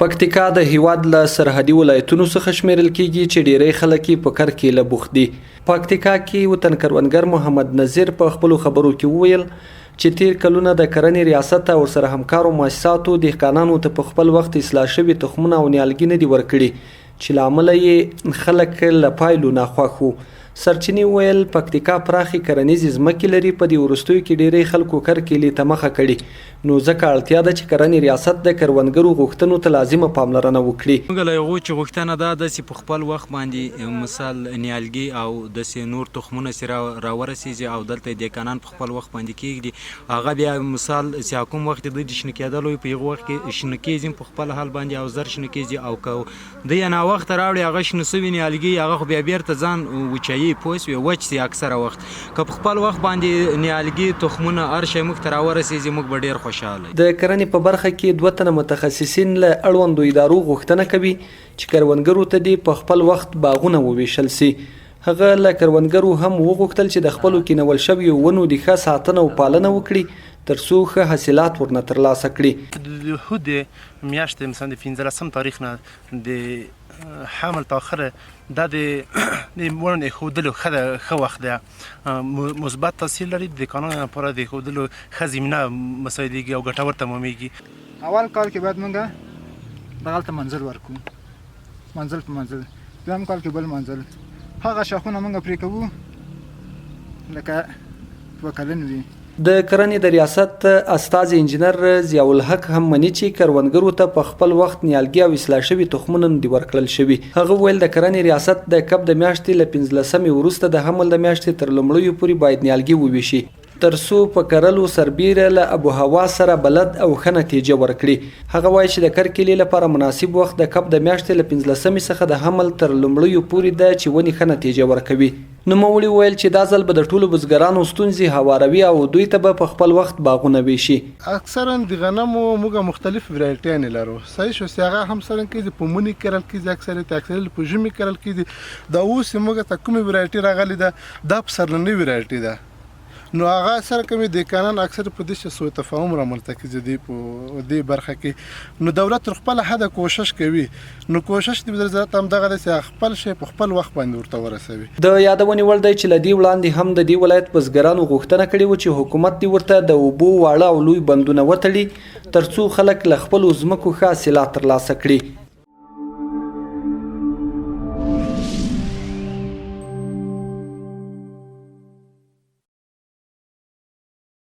پکتیکا د هیواد له سرحدي ولایتونو څخه شمیرل کیږي چې ډیری خلک په کرکې له بوخت دي. پکتیکا کې وطن کروندګر محمد نذیر په خپل خبرو کې وویل چې تیر کلونه د کرنې ریاست او سره همکارو مؤسساتو دهقانانو ته په خپل وخت اصلاح شوي تخمونه او نیالګي نه دي ورکړي چې له امله یې خلک له پایلو ناخوښ وو. سرچینې ویل پکتیکا پراخې کرنیزې ځمکې لري، په دې وروستیو کې ډیری خلکو کرکیلې ته مخه کړي، نو ځکه اړتیا ده چې کرنې ریاست د کروندګرو غوښتنو ته لازمه پاملرنه وکړي. موږ له هغو چې غوښتنه ده داسې په خپل وخت باندې مثال نیالګي او داسې نور تخمونه چې راورسېږي او دلته دهقانان په خپل وخت باندې کېږدي، هغه بیا مثال چې کوم وخت دوی د شنه کېدلو په هغه وخت کې شنه کېږي په خپل حال باندې او زر شنه کېږي، او که دوی ناوخته راوړي هغه شنه سوي نیالګي هغه خو بیا بیرته ځان وچوي پوه شوې وچ سي اکثره وخت. که په خپل وخت باندې نیالګي تخمونه هر شی موږ ته راورسېږي موږ به ډېر خوشحاله. د کرنې په برخه کې 2 تنه متخصصین له اړوندو ادارو غوښتنه کوي چې کروندګرو ته دې په خپل وخت باغونه وویشل سي. هغه له کروندګرو هم وغوښتل چې د خپلو کینول شویو ونو د ښه ساتنه او پالنه وکړي تر څو ښه حاصلات ورنه ترلاسه کړي. د هود میاشتې مثلا د 15 تاریخ نه د حمل تاخره دا د ونو ایښودلو ښه وخت دی، مثبت تاثیر لري د قانون لپاره د ایښودلو ښه زمینه مساعدېږي او ګټور تمامېږي. اول کال کې باید موږ دغلته منزل ورکړو، منزل په منزل، دویم کال کې بل منزل، هغه شاخونه موږ پرې کوو لکه دوه کلن وي. د کرنې د ریاست استازي انجینر ضیاء الحق هم مني چې کروندګرو ته په خپل وخت نیالګي او اصلاح شوي تخمونه نه دي ورکړل شوي. هغه ویل د کرنې ریاست د کب د میاشتې له 15 وروسته د حمل د میاشتې تر لومړیو پورې باید نیالګي وویشي تر څو په کرلو سربیره له ابو هوا سره بلد او ښه نتیجه ورکړي. هغه وایي چې د کرکیلې لپاره مناسب وخت د کب د میاشتې له 15 څخه د حمل تر لومړیو پورې ده چې ونې ښه نتیجه ورکوي. نوموړي ویل چې دا ځل به د ټولو بزګرانو ستونزې هواروي او دوی ته به په خپل وخت باغونه ویشي. اکثرا د غنمو موږ مختلف ورایټیانې لرو، صحیح شو چې هغه هم سره کېږي په مني کرل کېږي، اکثریت په ژمي کرل کېږي. دا اوس موږ ته کومې ورایټي راغلې ده دا پسرلنۍ ورایټي ده، نو هغه سره کومې دهقانان اکثر په دې سوء تفاهم رامنځته کېږي په دې برخه کې. نو دولت تر خپل حده کوشش کوي، نو کوشش د وزارت هم دغه دی چې خپل شی په خپل وخت باندې ورته ورسوي. د یادونې وړ دی چې له دې وړاندې هم د دې ولایت بزګرانو غوښتنه کړې وه چې حکومت دې ورته د اوبو واړه او لوی بندونه وتړي تر څو خلک له خپلو ځمکو ښه حاصلات ترلاسه کړي.